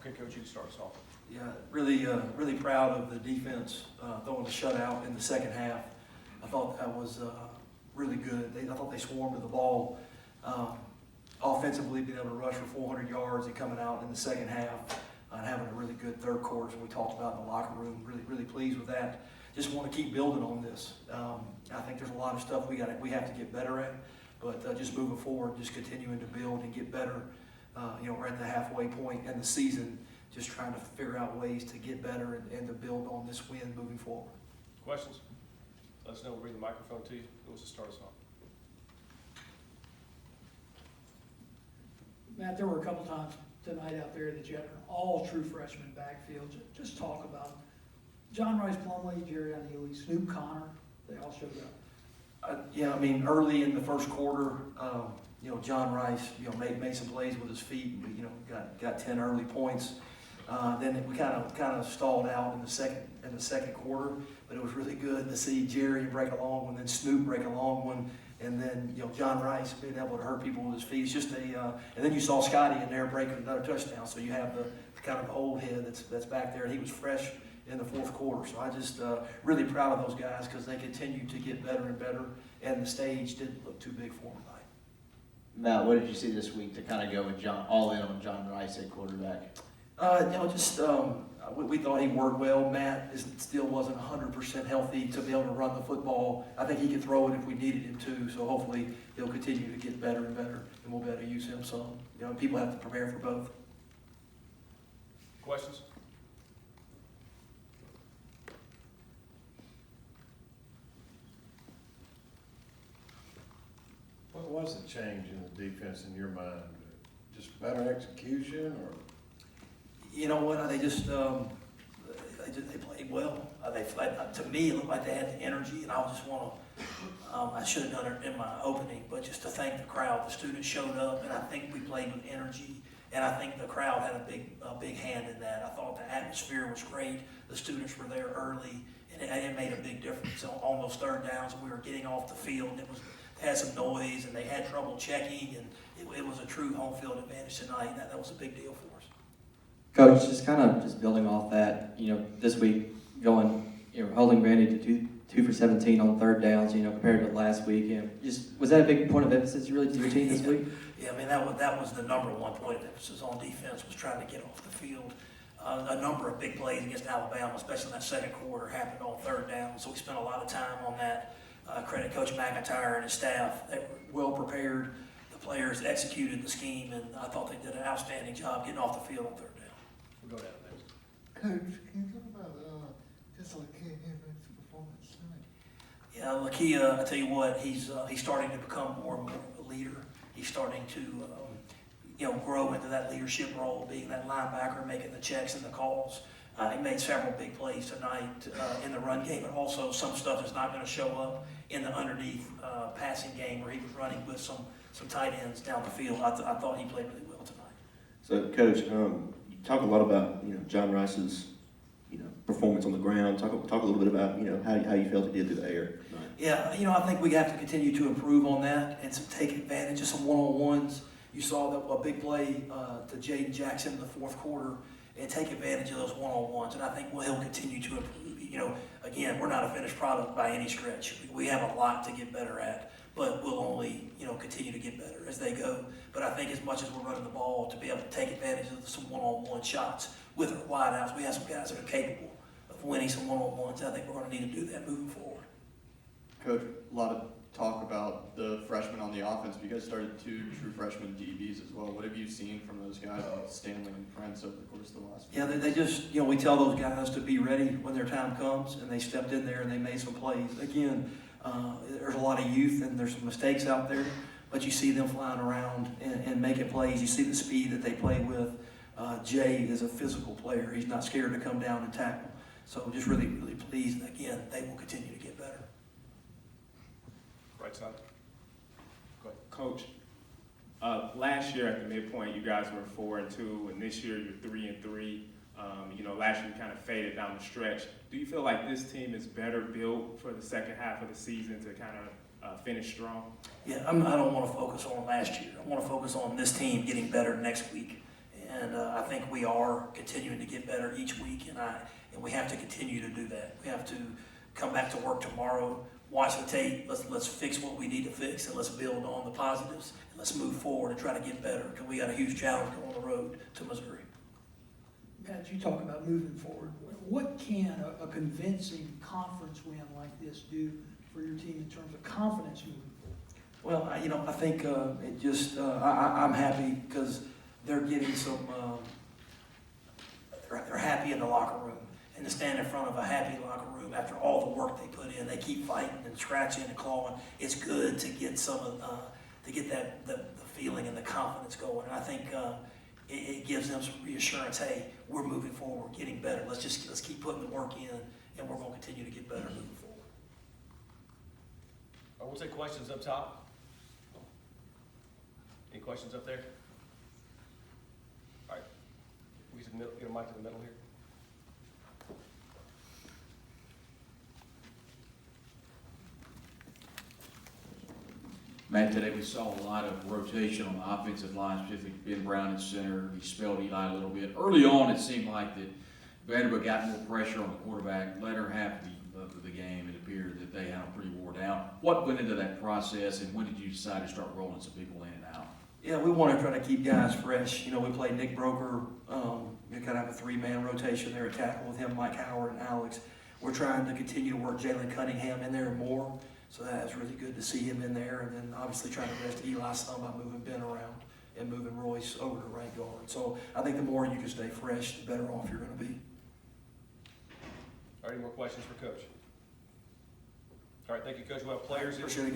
Okay, Coach, you can start us off. Yeah, really proud of the defense throwing the shutout in the second half. I thought that was really good. I thought they swarmed to the ball. Offensively, being able to rush for 400 yards and coming out in the second half and having a really good third quarter, as we talked about in the locker room. Really pleased with that. Just want to keep building on this. I think there's a lot of stuff we have to get better at, but just moving forward, just continuing to build and get better. We're at the halfway point in the season, just trying to figure out ways to get better and to build on this win moving forward. Questions? Let us know. We'll bring the microphone to you. Who wants to start us off? Matt, there were a couple times tonight out there that you had an all true freshman backfield. Just talk about them. John Rice Plumlee, Jerry Healy, Snoop Connor, they all showed up. Early in the first quarter, John Rice, made some plays with his feet. Got 10 early points. Then we kind of stalled out in the second quarter, but it was really good to see Jerry break a long one, then Snoop break a long one, and then John Rice being able to hurt people with his feet. It's just and then you saw Scotty in there breaking another touchdown. So you have the kind of old head that's back there, and he was fresh in the fourth quarter. So I just really proud of those guys because they continue to get better and better, and the stage didn't look too big for them tonight. Matt, what did you see this week to kind of go with all in on John Rice at quarterback? We thought he worked well. Matt still wasn't 100% healthy to be able to run the football. I think he could throw it if we needed him to, so hopefully he'll continue to get better and better, and we'll be able to use him some. People have to prepare for both. Questions? What was the change in the defense in your mind? Just better execution, or? You know what? They played well. To me, it looked like they had the energy, and I should have done it in my opening, but just to thank the crowd. The students showed up, and I think we played with energy, and I think the crowd had a big hand in that. I thought the atmosphere was great. The students were there early, and it made a big difference on those third downs. We were getting off the field, and they had some noise, and they had trouble checking, and it was a true home field advantage tonight, and that was a big deal for us. Coach, just building off that, this week holding Randy to 2 for 17 on third downs, compared to last week. Was that a big point of emphasis really to your team this week? Yeah, that was the number one point of emphasis on defense, was trying to get off the field. A number of big plays against Alabama, especially in that second quarter, happened on third down, so we spent a lot of time on that. Credit Coach McIntyre and his staff. They were well prepared. The players executed the scheme, and I thought they did an outstanding job getting off the field on third down. We'll go down next. Coach, can you talk about just Lakia Henry's performance tonight? Yeah, Lakia, I tell you what, he's starting to become more and more of a leader. He's starting to grow into that leadership role, being that linebacker, making the checks and the calls. He made several big plays tonight in the run game, but also some stuff is not going to show up in the underneath passing game where he was running with some tight ends down the field. I thought he played really well tonight. So, Coach, you talk a lot about John Rice's performance on the ground. Talk a little bit about how you felt he did through the air. Yeah, I think we have to continue to improve on that and to take advantage of some one-on-ones. You saw a big play to Jaden Jackson in the fourth quarter, and take advantage of those one-on-ones. And I think he'll continue to improve. Again, we're not a finished product by any stretch. We have a lot to get better at, but we'll only, continue to get better as they go. But I think as much as we're running the ball, to be able to take advantage of some one-on-one shots with our wideouts, we have some guys that are capable of winning some one-on-ones. I think we're going to need to do that moving forward. Coach, a lot of talk about the freshmen on the offense. You guys started 2 true freshman DBs as well. What have you seen from those guys, Stanley and Prince, over the course of the last few years? They just, we tell those guys to be ready when their time comes, and they stepped in there and they made some plays. Again, there's a lot of youth and there's some mistakes out there, but you see them flying around and making plays. You see the speed that they play with. Jay is a physical player. He's not scared to come down and tackle. So just really pleased. And again, they will continue to get better. Right side. Go ahead. Coach, last year at the midpoint, you guys were 4-2, and this year you're 3-3. Last year you kind of faded down the stretch. Do you feel like this team is better built for the second half of the season to kind of finish strong? Yeah, I don't want to focus on last year. I want to focus on this team getting better next week. And I think we are continuing to get better each week, and we have to continue to do that. We have to come back to work tomorrow, watch the tape, let's fix what we need to fix, and let's build on the positives, and let's move forward and try to get better, because we got a huge challenge on the road to Missouri. Matt, you talk about moving forward. What can a convincing conference win like this do for your team in terms of confidence moving forward? Well, I think it just, I'm happy because they're getting some, they're happy in the locker room. And to stand in front of a happy locker room after all the work they put in, they keep fighting and scratching and clawing. It's good to get some of, to get the feeling and the confidence going. And I think it gives them some reassurance. Hey, we're moving forward, we're getting better. Let's keep putting the work in, and we're going to continue to get better moving forward. We'll take questions up top. Any questions up there? All right. We should get a mic to the middle here. Matt, today we saw a lot of rotation on the offensive line, specifically Ben Brown at center. He spelled Eli a little bit. Early on, it seemed like that Vanderbilt got more pressure on the quarterback. Later half of the game, it appeared that they had him pretty wore down. What went into that process, and when did you decide to start rolling some people in and out? Yeah, we want to try to keep guys fresh. We played Nick Broker. We kind of have a three-man rotation there at tackle with him, Mike Howard, and Alex. We're trying to continue to work Jalen Cunningham in there more. So that's really good to see him in there. And then obviously trying to rest Eli some by moving Ben around and moving Royce over to right guard. So I think the more you can stay fresh, the better off you're going to be. All right, any more questions for Coach? All right, thank you, Coach. We'll have players in. Appreciate it.